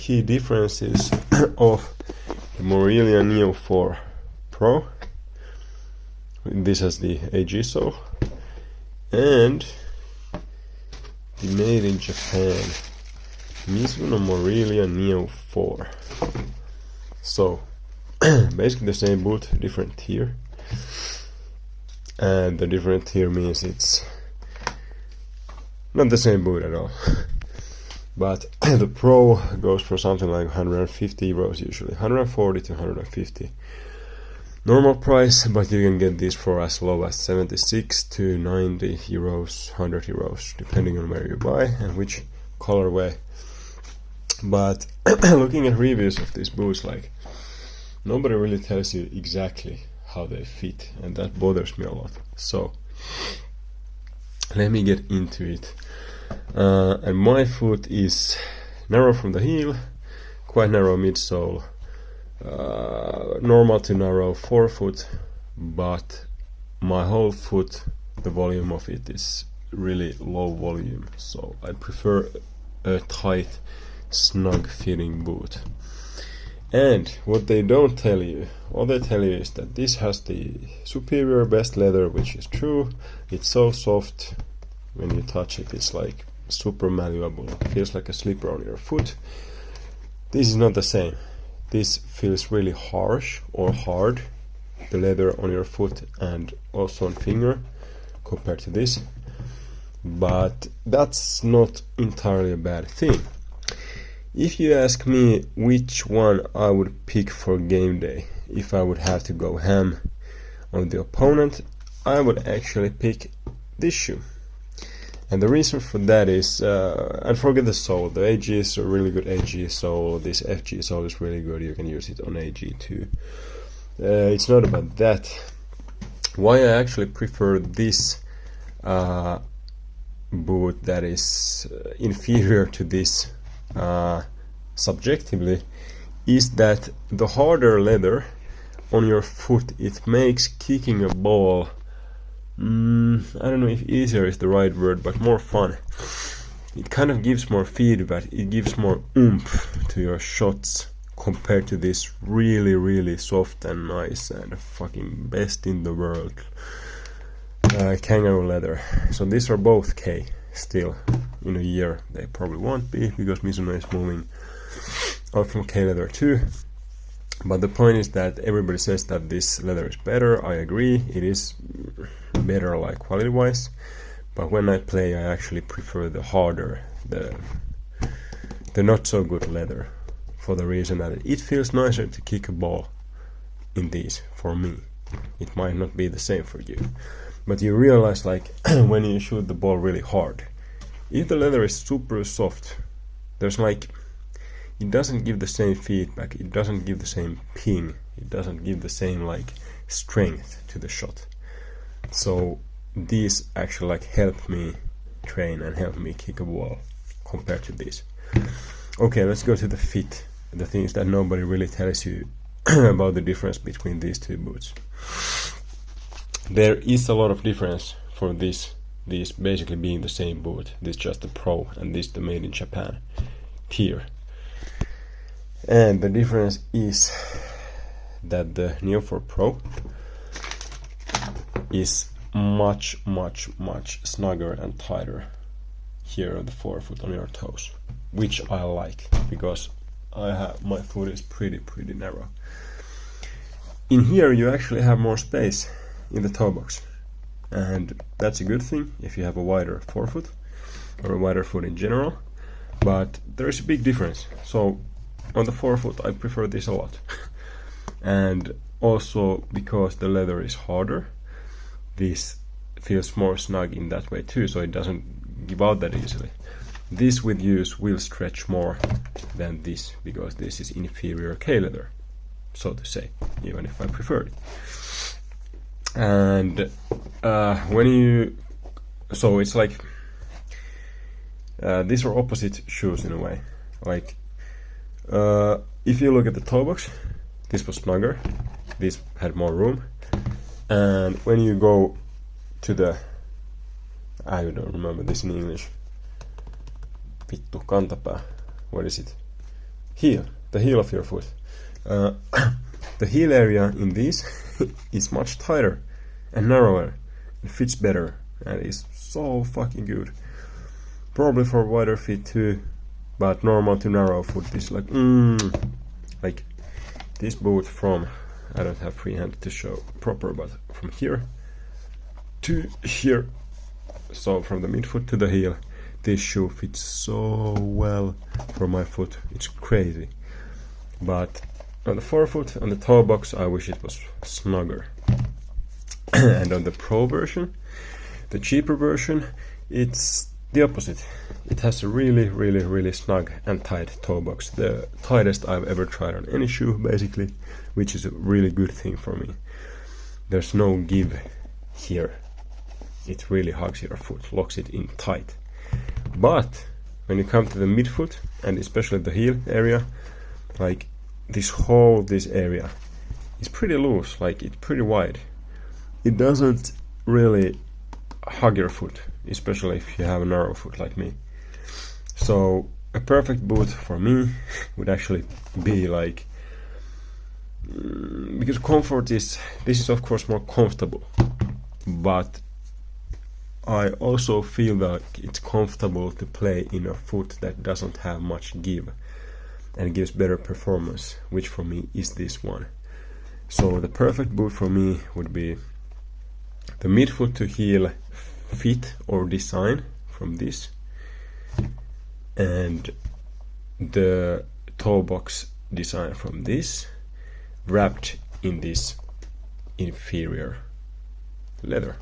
key differences of the Mizuno Neo 4 Pro. This has the AG sole and the made in Japan Mizuno Neo 4. So basically the same boot, different tier, and the different tier means it's not the same boot at all. But the Pro goes for something like 150 euros usually, 140 to 150 normal price, but you can get these for as low as 76 to 90 euros, 100 euros, depending on where you buy and which colorway. But looking at reviews of these boots, like, nobody really tells you exactly how they fit, and that bothers me a lot. So let me get into it. And my foot is narrow from the heel, quite narrow midsole, normal to narrow forefoot, but my whole foot, the volume of it is really low volume, so I prefer a tight, snug fitting boot. And what they don't tell you, all they tell you is that this has the superior best leather, which is true. It's so soft. When you touch it, it's like super malleable. It feels like a slipper on your foot. This is not the same. This feels really harsh or hard, the leather on your foot and also on finger, compared to this. But that's not entirely a bad thing. If you ask me which one I would pick for game day, if I would have to go ham on the opponent, I would actually pick this shoe. And the reason for that is, and forget the sole, the AG is a really good AG sole, this FG sole is really good, you can use it on AG too. It's not about that. Why I actually prefer this boot that is inferior to this subjectively is that the harder leather on your foot, it makes kicking a ball, I don't know if easier is the right word, but more fun. It kind of gives more feedback, it gives more oomph to your shots compared to this really soft and nice and fucking best in the world kangaroo leather. So these are both K still. In a year they probably won't be, because Mizuno is moving out from K leather too. But the point is that everybody says that this leather is better. I agree, it is better like quality wise, but when I play I actually prefer the harder, the not so good leather, for the reason that it feels nicer to kick a ball in these for me. It might not be the same for you, but you realize, like, when you shoot the ball really hard, if the leather is super soft, there's like, it doesn't give the same feedback, it doesn't give the same ping, it doesn't give the same like strength to the shot. So these actually like help me train and help me kick a ball compared to this. Okay, let's go to the fit, the things that nobody really tells you about the difference between these two boots. There is a lot of difference for these basically being the same boot. This just the Pro and this the made in Japan tier. And the difference is that the Neo 4 Pro is much snugger and tighter here on the forefoot on your toes, which I like, because my foot is pretty narrow. In here you actually have more space in the toe box, and that's a good thing if you have a wider forefoot or a wider foot in general, but there is a big difference. So on the forefoot I prefer this a lot and also because the leather is harder, this feels more snug in that way too, so it doesn't give out that easily. This with use will stretch more than this, because this is inferior K leather, so to say, even if I prefer it. And so it's like these are opposite shoes in a way. Like if you look at the toe box, this was snugger, this had more room, and when you go to the, I don't remember this in English, vittu kantapää, what is it, the heel of your foot. The heel area in this is much tighter and narrower. It fits better and is so fucking good. Probably for wider feet too, but normal to narrow foot is like this boot from, I don't have freehand to show proper, but from here to here, so from the midfoot to the heel, this shoe fits so well for my foot, it's crazy. But on the forefoot, on the toe box, I wish it was snugger. And on the Pro version, the cheaper version, it's the opposite. It has a really snug and tight toe box. The tightest I've ever tried on any shoe, basically, which is a really good thing for me. There's no give here. It really hugs your foot, locks it in tight. But when you come to the midfoot, and especially the heel area, like this area is pretty loose, like it's pretty wide. It doesn't really hug your foot, especially if you have a narrow foot like me. So a perfect boot for me would actually be like, because this is of course more comfortable, but I also feel that it's comfortable to play in a foot that doesn't have much give and gives better performance, which for me is this one. So the perfect boot for me would be the midfoot to heel fit or design from this, and the toe box design from this, wrapped in this inferior leather.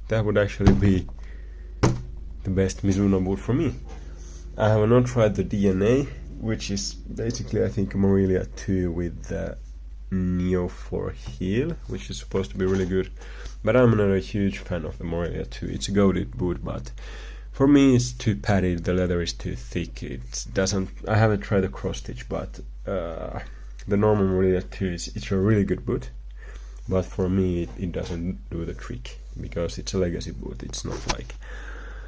That would actually be the best Mizuno boot for me. I have not tried the DNA, which is basically I think a Morelia 2 with the Neo 4 heel, which is supposed to be really good. But I'm not a huge fan of the Morelia 2. It's a goated boot, but for me it's too padded, the leather is too thick. I haven't tried the cross stitch, but the normal Morelia 2 it's a really good boot. But for me it doesn't do the trick, because it's a legacy boot. It's not like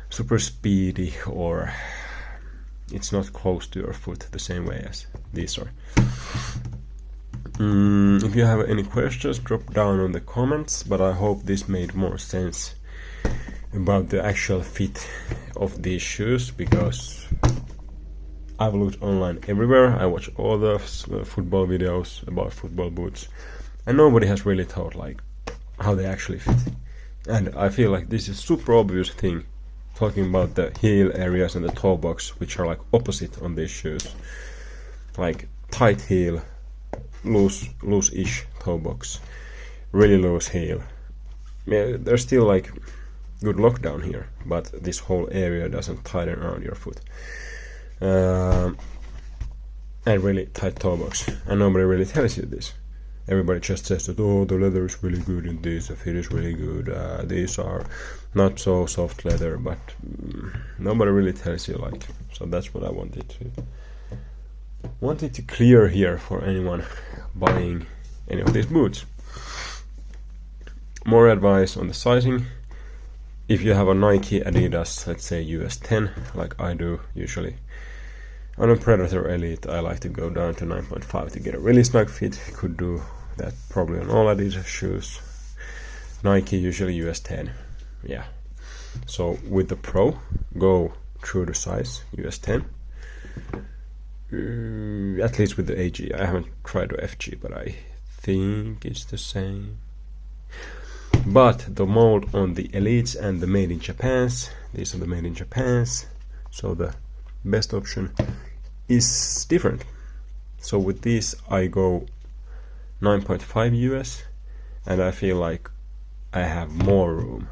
super speedy, or it's not close to your foot the same way as these are. If you have any questions, drop down on the comments, but I hope this made more sense about the actual fit of these shoes, because I've looked online everywhere. I watch all the football videos about football boots, and nobody has really taught like how they actually fit. And I feel like this is a super obvious thing, talking about the heel areas and the toe box, which are like opposite on these shoes. Like tight heel, loose-ish toe box, really loose heel. Yeah, there's still like good lockdown here, but this whole area doesn't tighten around your foot. And really tight toe box, and nobody really tells you this. Everybody just says that, oh, the leather is really good in this, the fit is really good, these are not so soft leather, but nobody really tells you like. So that's what I wanted to clear here for anyone buying any of these boots. More advice on the sizing. If you have a Nike, Adidas, let's say US 10, like I do usually, on a Predator Elite I like to go down to 9.5 to get a really snug fit. Could do that probably on all Adidas shoes. Nike usually US 10, yeah. So with the Pro, go through the size US 10. At least with the AG. I haven't tried the FG, but I think it's the same. But the mold on the Elites and the Made in Japans, these are the Made in Japans, so the best option is different. So with these I go 9.5 US, and I feel like I have more room,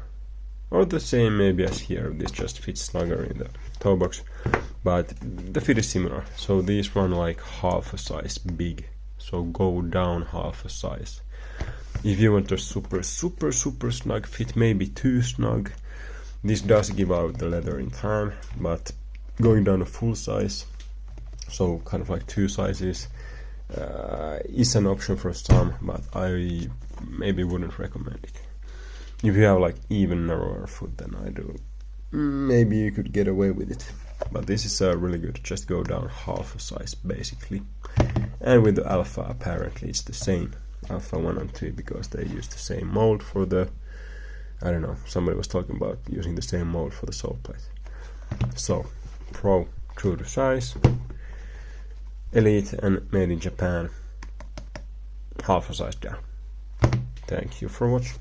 or the same maybe as here. This just fits snugger in the toe box, but the fit is similar. So these run like half a size big, so go down half a size. If you want a super snug fit, maybe too snug, this does give out the leather in time, but going down a full size, so kind of like 2 sizes, is an option for some, but I maybe wouldn't recommend it. If you have like even narrower foot than I do, maybe you could get away with it. but this is really good. Just go down half a size basically. And with the Alpha, apparently it's the same, Alpha 1 and 2, because they use the same mold for the, I don't know, somebody was talking about using the same mold for the sole plate. So Pro, true to size, Elite and made in Japan, half a size down. Thank you for watching.